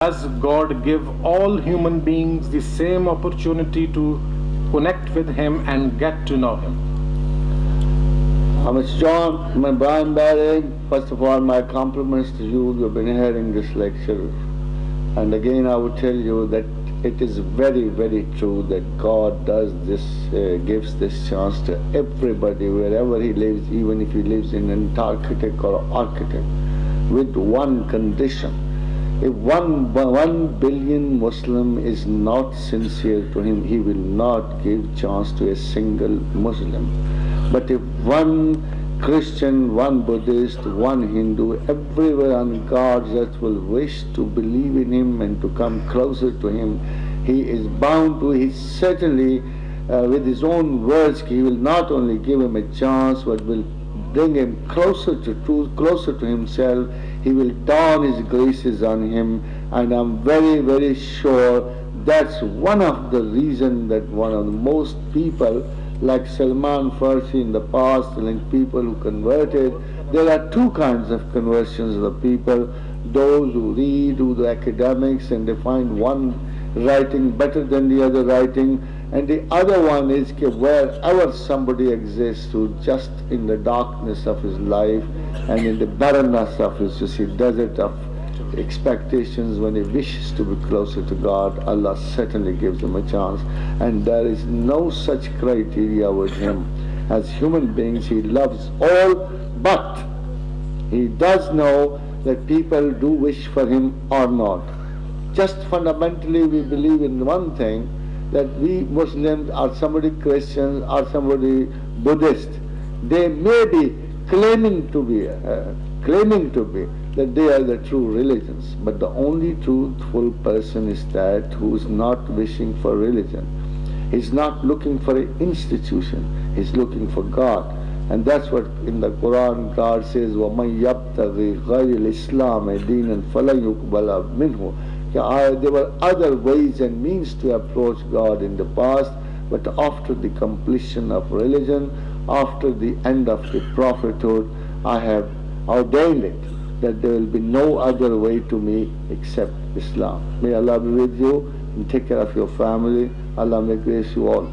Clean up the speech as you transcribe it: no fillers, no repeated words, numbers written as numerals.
Does God give all human beings the same opportunity to connect with Him and get to know Him? Mr. John, my Brian Barry, first of all, my compliments to you. You've been hearing this lecture. And again, I would tell you that it is very, very true that God does this, gives this chance to everybody, wherever he lives, even if he lives in Antarctica or Arctic, with one condition. If one billion Muslim is not sincere to him, he will not give chance to a single Muslim. But if one Christian, one Buddhist, one Hindu, everywhere on God's earth will wish to believe in him and to come closer to him, he is bound to, he certainly, with his own words, he will not only give him a chance, but will bring him closer to truth, closer to himself. He will dawn his graces on him, and I'm very, very sure that's one of the reasons that one of the most people, like Salman Farsi in the past, like people who converted, there are two kinds of conversions of the people. Those who read, who the academics, and they find one writing better than the other writing, and the other one is wherever somebody exists who just in the darkness of his life and in the barrenness of his desert of expectations, when he wishes to be closer to God, Allah certainly gives him a chance. And there is no such criteria with him. As human beings, he loves all, but he does know that people do wish for him or not. Just fundamentally we believe in one thing, that we Muslims or somebody Christians or somebody Buddhist, they may be claiming to be that they are the true religions, but the only truthful person is that who is not wishing for religion. He's not looking for an institution, he's looking for God. And that's what in the Quran God says, وَمَنْ يَبْتَغِي غَيْرِ الْإِسْلَامِ دِينًا فَلَنْ يُقْبَلَ مِنْهُ. There were other ways and means to approach God in the past, but after the completion of religion, after the end of the prophethood, I have ordained it that there will be no other way to me except Islam. May Allah be with you and take care of your family. Allah may grace you all.